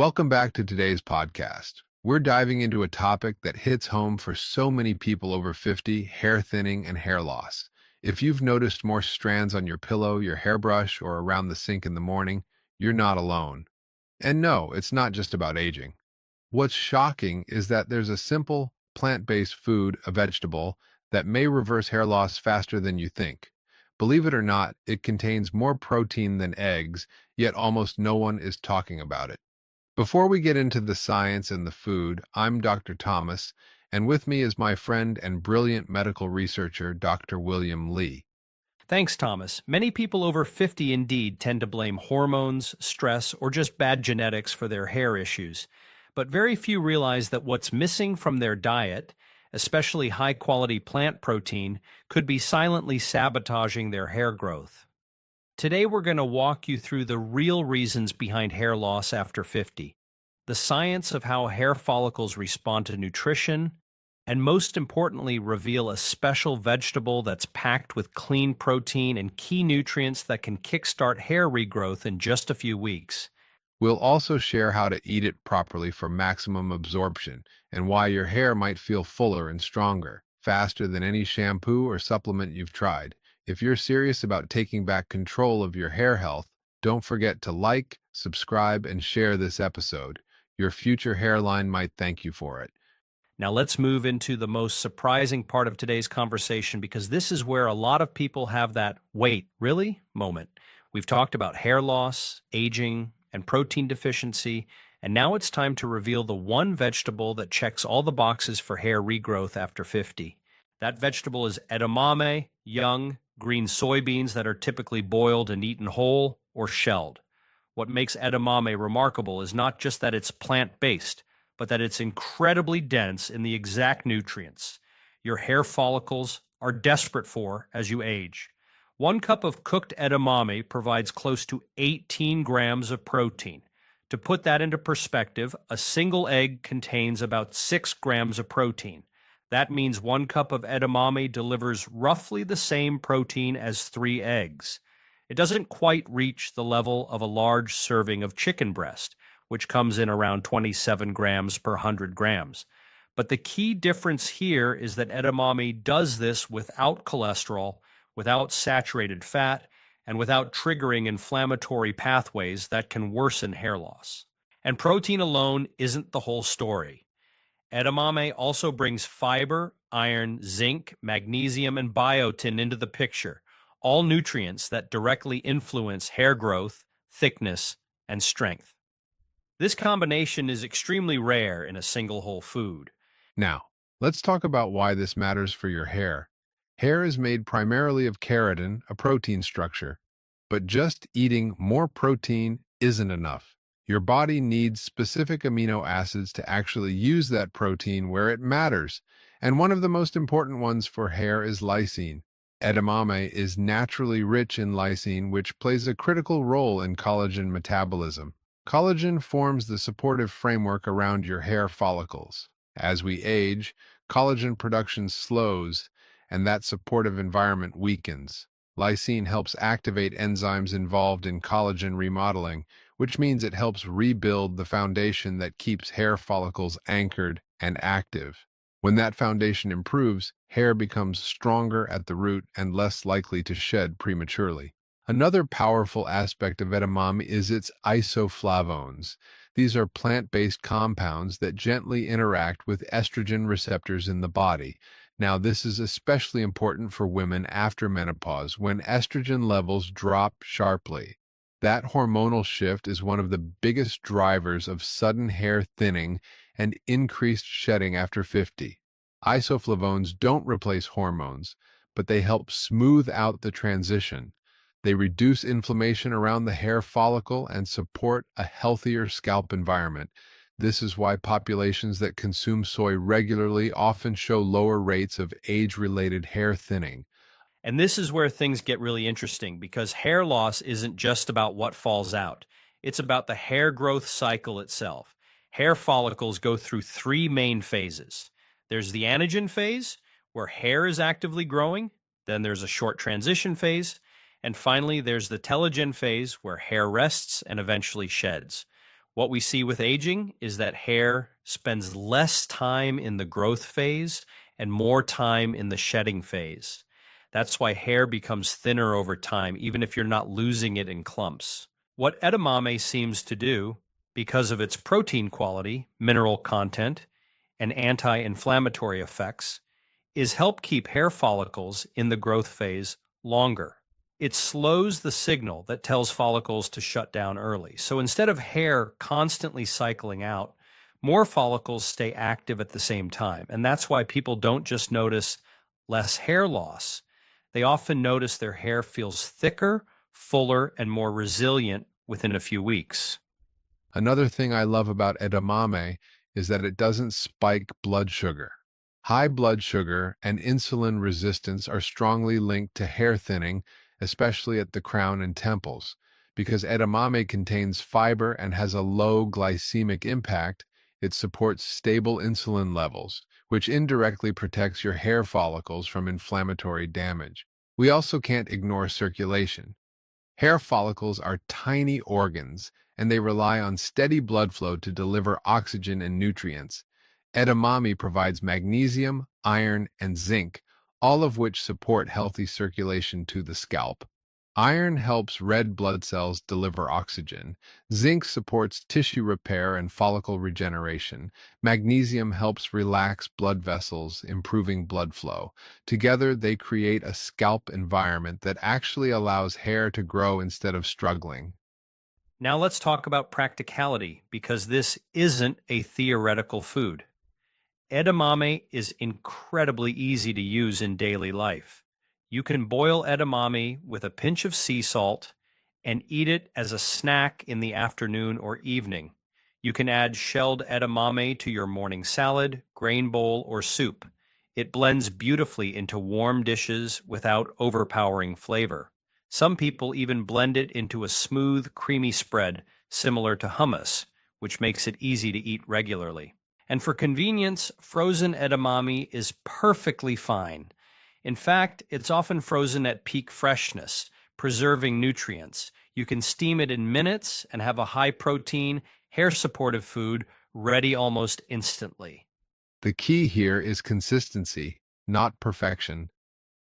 Welcome back to today's podcast. We're diving into a topic that hits home for so many people over 50, hair thinning and hair loss. If you've noticed more strands on your pillow, your hairbrush, or around the sink in the morning, you're not alone. And no, it's not just about aging. What's shocking is that there's a simple, plant-based food, a vegetable, that may reverse hair loss faster than you think. Believe it or not, it contains more protein than eggs, yet almost no one is talking about it. Before we get into the science and the food, I'm Dr. Thomas, and with me is my friend and brilliant medical researcher, Dr. William Lee. Thanks, Thomas. Many people over 50 indeed tend to blame hormones, stress, or just bad genetics for their hair issues. But very few realize that what's missing from their diet, especially high-quality plant protein, could be silently sabotaging their hair growth. Today we're going to walk you through the real reasons behind hair loss after 50, the science of how hair follicles respond to nutrition, and most importantly, reveal a special vegetable that's packed with clean protein and key nutrients that can kickstart hair regrowth in just a few weeks. We'll also share how to eat it properly for maximum absorption and why your hair might feel fuller and stronger, faster than any shampoo or supplement you've tried. If you're serious about taking back control of your hair health, don't forget to like, subscribe, and share this episode. Your future hairline might thank you for it. Now let's move into the most surprising part of today's conversation, because this is where a lot of people have that "wait, really?" moment. We've talked about hair loss, aging, and protein deficiency, and now it's time to reveal the one vegetable that checks all the boxes for hair regrowth after 50. That vegetable is edamame, young, green soybeans that are typically boiled and eaten whole or shelled. What makes edamame remarkable is not just that it's plant-based, but that it's incredibly dense in the exact nutrients your hair follicles are desperate for as you age. 1 cup of cooked edamame provides close to 18 grams of protein. To put that into perspective, a single egg contains about 6 grams of protein. That means 1 cup of edamame delivers roughly the same protein as 3 eggs. It doesn't quite reach the level of a large serving of chicken breast, which comes in around 27 grams per 100 grams. But the key difference here is that edamame does this without cholesterol, without saturated fat, and without triggering inflammatory pathways that can worsen hair loss. And protein alone isn't the whole story. Edamame also brings fiber, iron, zinc, magnesium, and biotin into the picture, all nutrients that directly influence hair growth, thickness, and strength. This combination is extremely rare in a single whole food. Now, let's talk about why this matters for your hair. Hair is made primarily of keratin, a protein structure, but just eating more protein isn't enough. Your body needs specific amino acids to actually use that protein where it matters, and one of the most important ones for hair is lysine. Edamame is naturally rich in lysine, which plays a critical role in collagen metabolism. Collagen forms the supportive framework around your hair follicles. As we age, collagen production slows, and that supportive environment weakens. Lysine helps activate enzymes involved in collagen remodeling, which means it helps rebuild the foundation that keeps hair follicles anchored and active. When that foundation improves, hair becomes stronger at the root and less likely to shed prematurely. Another powerful aspect of edamame is its isoflavones. These are plant-based compounds that gently interact with estrogen receptors in the body. Now, this is especially important for women after menopause when estrogen levels drop sharply. That hormonal shift is one of the biggest drivers of sudden hair thinning and increased shedding after 50. Isoflavones don't replace hormones, but they help smooth out the transition. They reduce inflammation around the hair follicle and support a healthier scalp environment. This is why populations that consume soy regularly often show lower rates of age-related hair thinning. And this is where things get really interesting, because hair loss isn't just about what falls out. It's about the hair growth cycle itself. Hair follicles go through 3 main phases. There's the anagen phase, where hair is actively growing. Then there's a short transition phase. And finally, there's the telogen phase, where hair rests and eventually sheds. What we see with aging is that hair spends less time in the growth phase and more time in the shedding phase. That's why hair becomes thinner over time, even if you're not losing it in clumps. What edamame seems to do, because of its protein quality, mineral content, and anti inflammatory effects, is help keep hair follicles in the growth phase longer. It slows the signal that tells follicles to shut down early. So instead of hair constantly cycling out, more follicles stay active at the same time. And that's why people don't just notice less hair loss. They often notice their hair feels thicker, fuller, and more resilient within a few weeks. Another thing I love about edamame is that it doesn't spike blood sugar. High blood sugar and insulin resistance are strongly linked to hair thinning, especially at the crown and temples. Because edamame contains fiber and has a low glycemic impact, it supports stable insulin levels, which indirectly protects your hair follicles from inflammatory damage. We also can't ignore circulation. Hair follicles are tiny organs, and they rely on steady blood flow to deliver oxygen and nutrients. Edamame provides magnesium, iron, and zinc, all of which support healthy circulation to the scalp. Iron helps red blood cells deliver oxygen. Zinc supports tissue repair and follicle regeneration. Magnesium helps relax blood vessels, improving blood flow. Together, they create a scalp environment that actually allows hair to grow instead of struggling. Now let's talk about practicality, because this isn't a theoretical food. Edamame is incredibly easy to use in daily life. You can boil edamame with a pinch of sea salt and eat it as a snack in the afternoon or evening. You can add shelled edamame to your morning salad, grain bowl, or soup. It blends beautifully into warm dishes without overpowering flavor. Some people even blend it into a smooth, creamy spread similar to hummus, which makes it easy to eat regularly. And for convenience, frozen edamame is perfectly fine. In fact, it's often frozen at peak freshness, preserving nutrients. You can steam it in minutes and have a high protein, hair supportive food ready almost instantly. The key here is consistency, not perfection.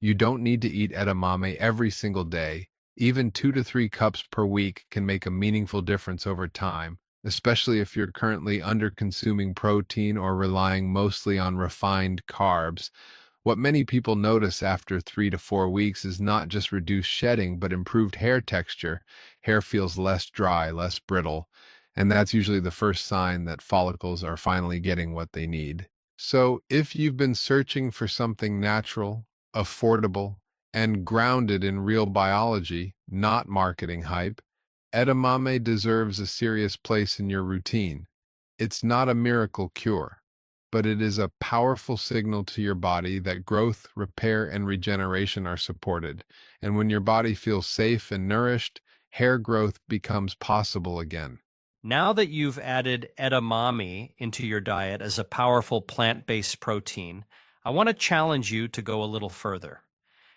You don't need to eat edamame every single day. Even 2 to 3 cups per week can make a meaningful difference over time, especially if you're currently under-consuming protein or relying mostly on refined carbs. What many people notice after 3 to 4 weeks is not just reduced shedding, but improved hair texture. Hair feels less dry, less brittle, and that's usually the first sign that follicles are finally getting what they need. So, if you've been searching for something natural, affordable, and grounded in real biology, not marketing hype, edamame deserves a serious place in your routine. It's not a miracle cure, but it is a powerful signal to your body that growth, repair, and regeneration are supported. And when your body feels safe and nourished, hair growth becomes possible again. Now that you've added edamame into your diet as a powerful plant-based protein, I want to challenge you to go a little further.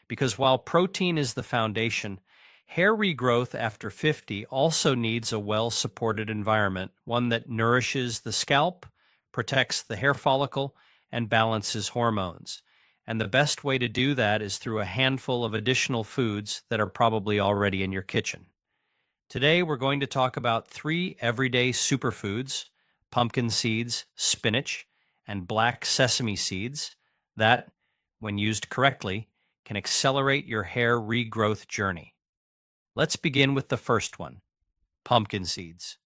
Because while protein is the foundation, hair regrowth after 50 also needs a well-supported environment, one that nourishes the scalp, protects the hair follicle, and balances hormones. And the best way to do that is through a handful of additional foods that are probably already in your kitchen. Today, we're going to talk about 3 everyday superfoods: pumpkin seeds, spinach, and black sesame seeds that, when used correctly, can accelerate your hair regrowth journey. Let's begin with the first one: pumpkin seeds.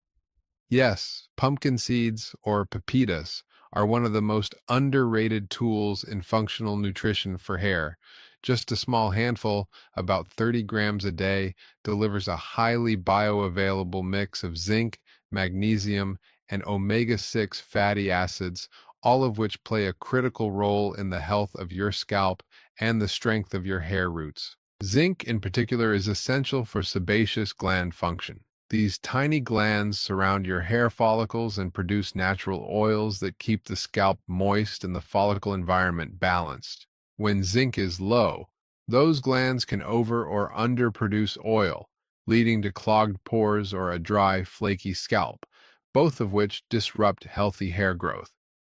Yes, pumpkin seeds, or pepitas, are one of the most underrated tools in functional nutrition for hair. Just a small handful, about 30 grams a day, delivers a highly bioavailable mix of zinc, magnesium, and omega-6 fatty acids, all of which play a critical role in the health of your scalp and the strength of your hair roots. Zinc, in particular, is essential for sebaceous gland function. These tiny glands surround your hair follicles and produce natural oils that keep the scalp moist and the follicle environment balanced. When zinc is low, those glands can over or underproduce oil, leading to clogged pores or a dry, flaky scalp. both of which disrupt healthy hair growth.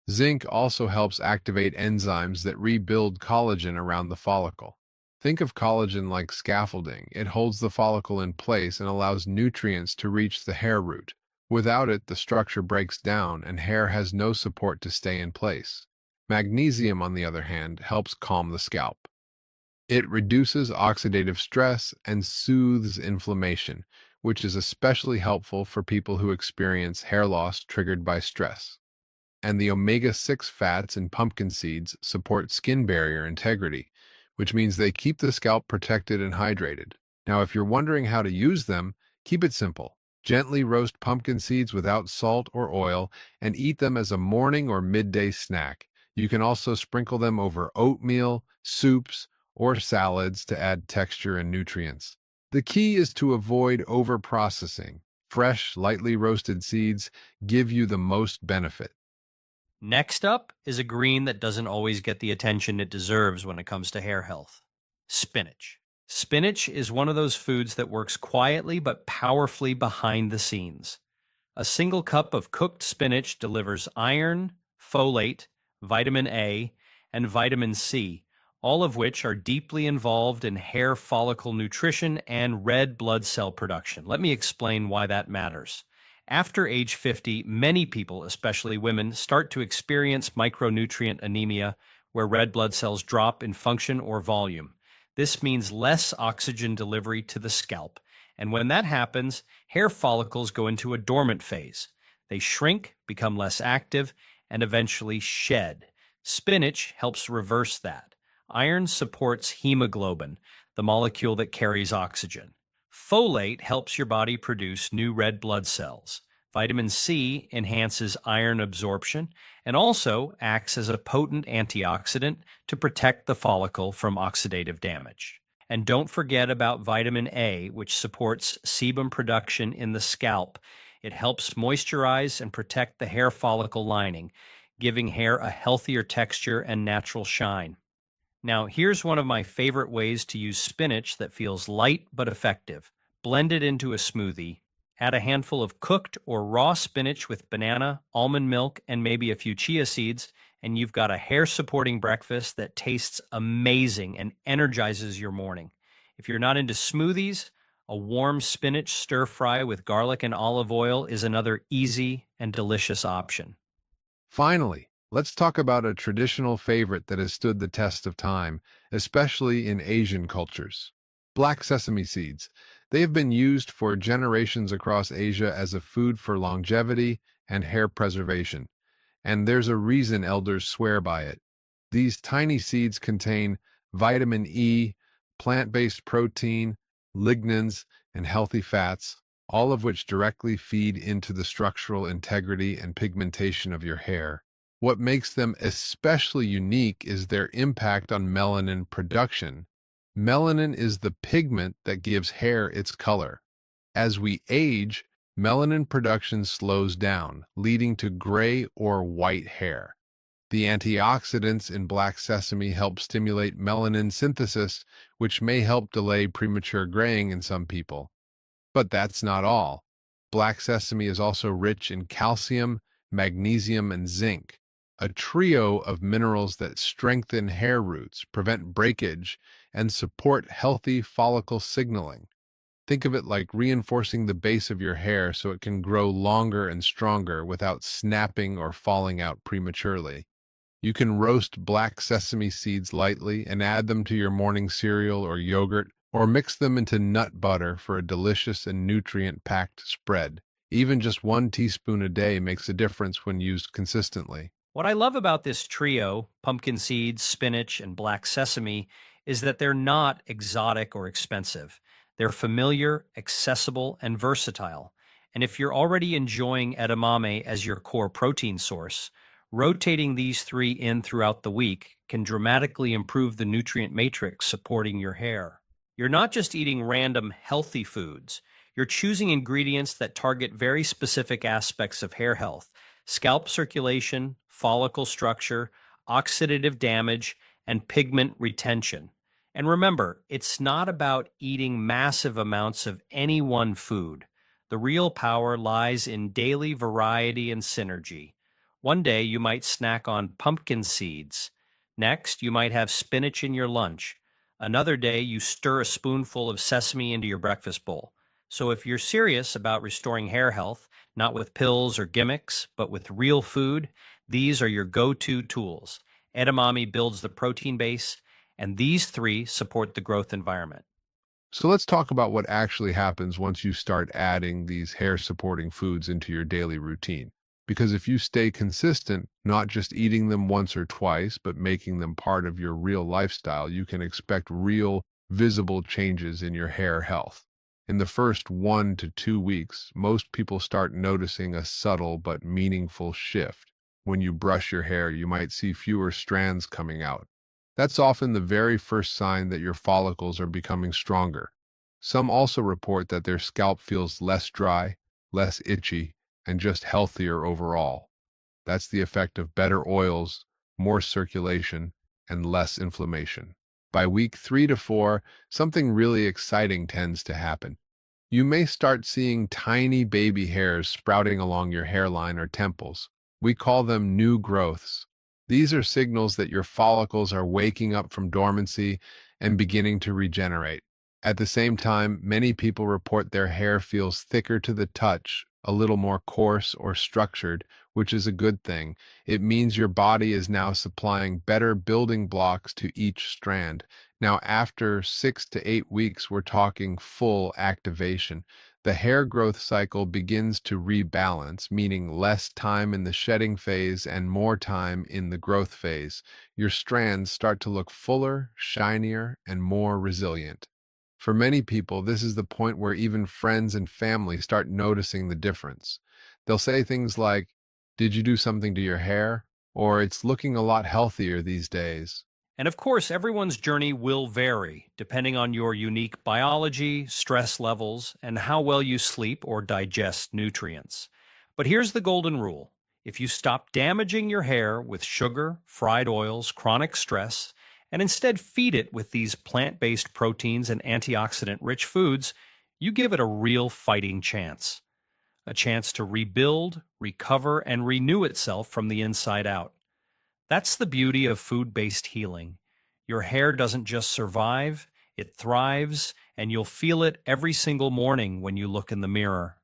Zinc also helps activate enzymes that rebuild collagen around the follicle. Think of collagen like scaffolding. It holds the follicle in place and allows nutrients to reach the hair root. Without it, the structure breaks down and hair has no support to stay in place. Magnesium, on the other hand, helps calm the scalp. It reduces oxidative stress and soothes inflammation, which is especially helpful for people who experience hair loss triggered by stress. And the omega-6 fats in pumpkin seeds support skin barrier integrity, which means they keep the scalp protected and hydrated. Now, if you're wondering how to use them, keep it simple. Gently roast pumpkin seeds without salt or oil and eat them as a morning or midday snack. You can also sprinkle them over oatmeal, soups, or salads to add texture and nutrients. The key is to avoid over-processing. Fresh, lightly roasted seeds give you the most benefit. Next up is a green that doesn't always get the attention it deserves when it comes to hair health: spinach. Spinach is one of those foods that works quietly but powerfully behind the scenes. A single cup of cooked spinach delivers iron, folate, vitamin A, and vitamin C, all of which are deeply involved in hair follicle nutrition and red blood cell production. Let me explain why that matters. After age 50, many people, especially women, start to experience micronutrient anemia, where red blood cells drop in function or volume. This means less oxygen delivery to the scalp. And when that happens, hair follicles go into a dormant phase. They shrink, become less active, and eventually shed. Spinach helps reverse that. Iron supports hemoglobin, the molecule that carries oxygen. Folate helps your body produce new red blood cells. Vitamin C enhances iron absorption and also acts as a potent antioxidant to protect the follicle from oxidative damage. And don't forget about vitamin A, which supports sebum production in the scalp. It helps moisturize and protect the hair follicle lining, giving hair a healthier texture and natural shine. Now, here's one of my favorite ways to use spinach that feels light but effective. Blend it into a smoothie. Add a handful of cooked or raw spinach with banana, almond milk, and maybe a few chia seeds, and you've got a hair-supporting breakfast that tastes amazing and energizes your morning. If you're not into smoothies, a warm spinach stir-fry with garlic and olive oil is another easy and delicious option. Finally, let's talk about a traditional favorite that has stood the test of time, especially in Asian cultures. Black sesame seeds. They have been used for generations across Asia as a food for longevity and hair preservation, and there's a reason elders swear by it. These tiny seeds contain vitamin E, plant-based protein, lignans, and healthy fats, all of which directly feed into the structural integrity and pigmentation of your hair. What makes them especially unique is their impact on melanin production. Melanin is the pigment that gives hair its color. As we age, melanin production slows down, leading to gray or white hair. The antioxidants in black sesame help stimulate melanin synthesis, which may help delay premature graying in some people. But that's not all. Black sesame is also rich in calcium, magnesium, and zinc, a trio of minerals that strengthen hair roots, prevent breakage, and support healthy follicle signaling. Think of it like reinforcing the base of your hair so it can grow longer and stronger without snapping or falling out prematurely. You can roast black sesame seeds lightly and add them to your morning cereal or yogurt, or mix them into nut butter for a delicious and nutrient-packed spread. Even just 1 teaspoon a day makes a difference when used consistently. What I love about this trio, pumpkin seeds, spinach, and black sesame, is that they're not exotic or expensive. They're familiar, accessible, and versatile. And if you're already enjoying edamame as your core protein source, rotating these three in throughout the week can dramatically improve the nutrient matrix supporting your hair. You're not just eating random healthy foods, you're choosing ingredients that target very specific aspects of hair health: scalp circulation, follicle structure, oxidative damage, and pigment retention. And remember, it's not about eating massive amounts of any one food. The real power lies in daily variety and synergy. One day you might snack on pumpkin seeds. Next, you might have spinach in your lunch. Another day, you stir a spoonful of sesame into your breakfast bowl. So, if you're serious about restoring hair health, not with pills or gimmicks, but with real food, these are your go to tools. Edamame builds the protein base, and these three support the growth environment. So let's talk about what actually happens once you start adding these hair supporting foods into your daily routine. Because if you stay consistent, not just eating them once or twice, but making them part of your real lifestyle, you can expect real, visible changes in your hair health. In the first 1 to 2 weeks, most people start noticing a subtle but meaningful shift. When you brush your hair, you might see fewer strands coming out. That's often the very first sign that your follicles are becoming stronger. Some also report that their scalp feels less dry, less itchy, and just healthier overall. That's the effect of better oils, more circulation, and less inflammation. By week 3 to 4, something really exciting tends to happen. You may start seeing tiny baby hairs sprouting along your hairline or temples. We call them new growths. These are signals that your follicles are waking up from dormancy and beginning to regenerate. At the same time, many people report their hair feels thicker to the touch, a little more coarse or structured, which is a good thing. It means your body is now supplying better building blocks to each strand. Now, after 6 to 8 weeks, we're talking full activation. The hair growth cycle begins to rebalance, meaning less time in the shedding phase and more time in the growth phase. Your strands start to look fuller, shinier, and more resilient. For many people, this is the point where even friends and family start noticing the difference. They'll say things like, "Did you do something to your hair?" Or "It's looking a lot healthier these days." And of course, everyone's journey will vary depending on your unique biology, stress levels, and how well you sleep or digest nutrients. But here's the golden rule: if you stop damaging your hair with sugar, fried oils, chronic stress, and instead feed it with these plant based proteins and antioxidant rich foods, you give it a real fighting chance. A chance to rebuild, recover, and renew itself from the inside out. That's the beauty of food based healing. Your hair doesn't just survive, it thrives, and you'll feel it every single morning when you look in the mirror.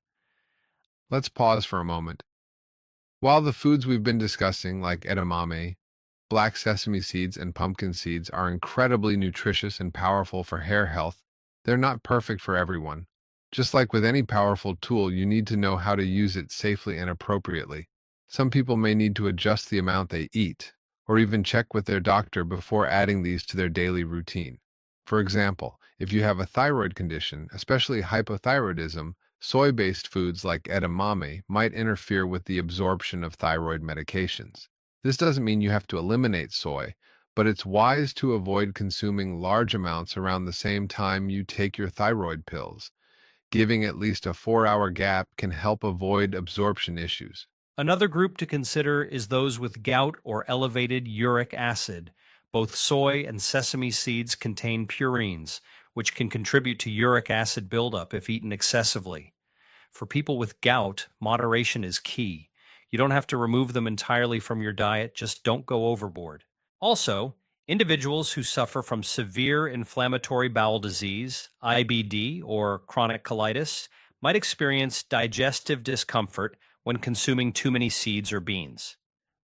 Let's pause for a moment. While the foods we've been discussing, like edamame, black sesame seeds, and pumpkin seeds, are incredibly nutritious and powerful for hair health, they're not perfect for everyone. Just like with any powerful tool, you need to know how to use it safely and appropriately. Some people may need to adjust the amount they eat, or even check with their doctor before adding these to their daily routine. For example, if you have a thyroid condition, especially hypothyroidism, soy-based foods like edamame might interfere with the absorption of thyroid medications. This doesn't mean you have to eliminate soy, but it's wise to avoid consuming large amounts around the same time you take your thyroid pills. Giving at least a 4-hour gap can help avoid absorption issues. Another group to consider is those with gout or elevated uric acid. Both soy and sesame seeds contain purines, which can contribute to uric acid buildup if eaten excessively. For people with gout, moderation is key. You don't have to remove them entirely from your diet, just don't go overboard. Also, individuals who suffer from severe inflammatory bowel disease, IBD, or chronic colitis might experience digestive discomfort when consuming too many seeds or beans.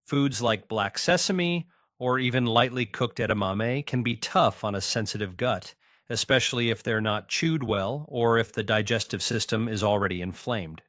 Foods like black sesame or even lightly cooked edamame can be tough on a sensitive gut, especially if they're not chewed well or if the digestive system is already inflamed.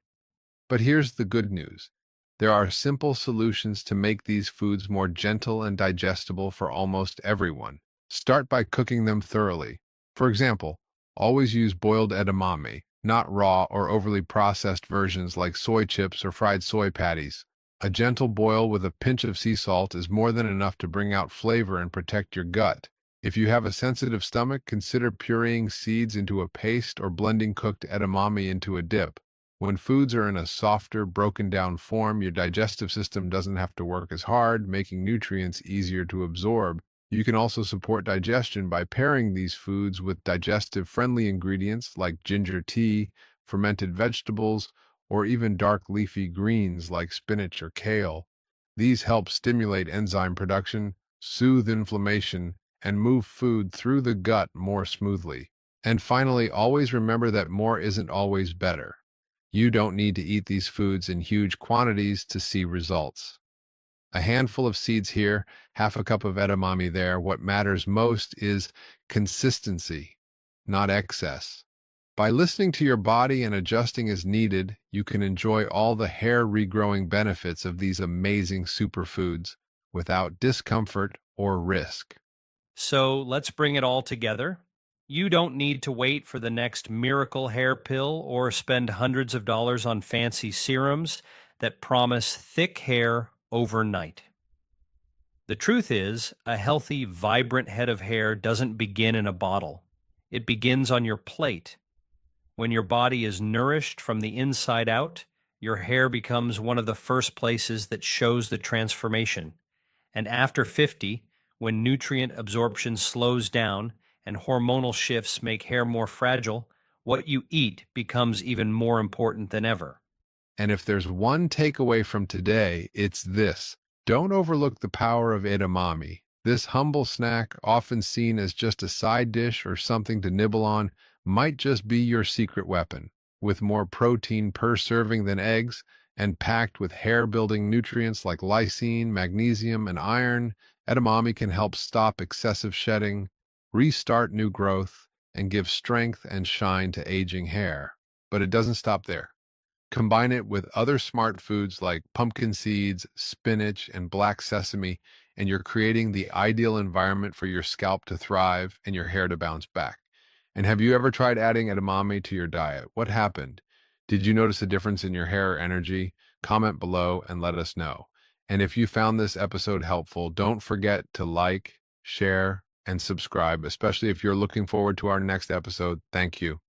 But here's the good news. There are simple solutions to make these foods more gentle and digestible for almost everyone. Start by cooking them thoroughly. For example, always use boiled edamame, not raw or overly processed versions like soy chips or fried soy patties. A gentle boil with a pinch of sea salt is more than enough to bring out flavor and protect your gut. If you have a sensitive stomach, consider pureeing seeds into a paste or blending cooked edamame into a dip. When foods are in a softer, broken down form, your digestive system doesn't have to work as hard, making nutrients easier to absorb. You can also support digestion by pairing these foods with digestive friendly ingredients like ginger tea, fermented vegetables, or even dark leafy greens like spinach or kale. These help stimulate enzyme production, soothe inflammation, and move food through the gut more smoothly. And finally, always remember that more isn't always better. You don't need to eat these foods in huge quantities to see results. A handful of seeds here, half a cup of edamame there. What matters most is consistency, not excess. By listening to your body and adjusting as needed, you can enjoy all the hair regrowing benefits of these amazing superfoods without discomfort or risk. So let's bring it all together. You don't need to wait for the next miracle hair pill or spend hundreds of dollars on fancy serums that promise thick hair overnight. The truth is, a healthy, vibrant head of hair doesn't begin in a bottle. It begins on your plate. When your body is nourished from the inside out, your hair becomes one of the first places that shows the transformation. And after 50, when nutrient absorption slows down and hormonal shifts make hair more fragile, what you eat becomes even more important than ever. And if there's one takeaway from today, it's this. Don't overlook the power of edamame. This humble snack, often seen as just a side dish or something to nibble on, might just be your secret weapon. With more protein per serving than eggs, and packed with hair-building nutrients like lysine, magnesium, and iron, edamame can help stop excessive shedding, restart new growth, and give strength and shine to aging hair. But it doesn't stop there. Combine it with other smart foods like pumpkin seeds, spinach, and black sesame, and you're creating the ideal environment for your scalp to thrive and your hair to bounce back. And have you ever tried adding edamame to your diet? What happened? Did you notice a difference in your hair or energy? Comment below and let us know. And if you found this episode helpful, don't forget to like, share, and subscribe, especially if you're looking forward to our next episode. Thank you.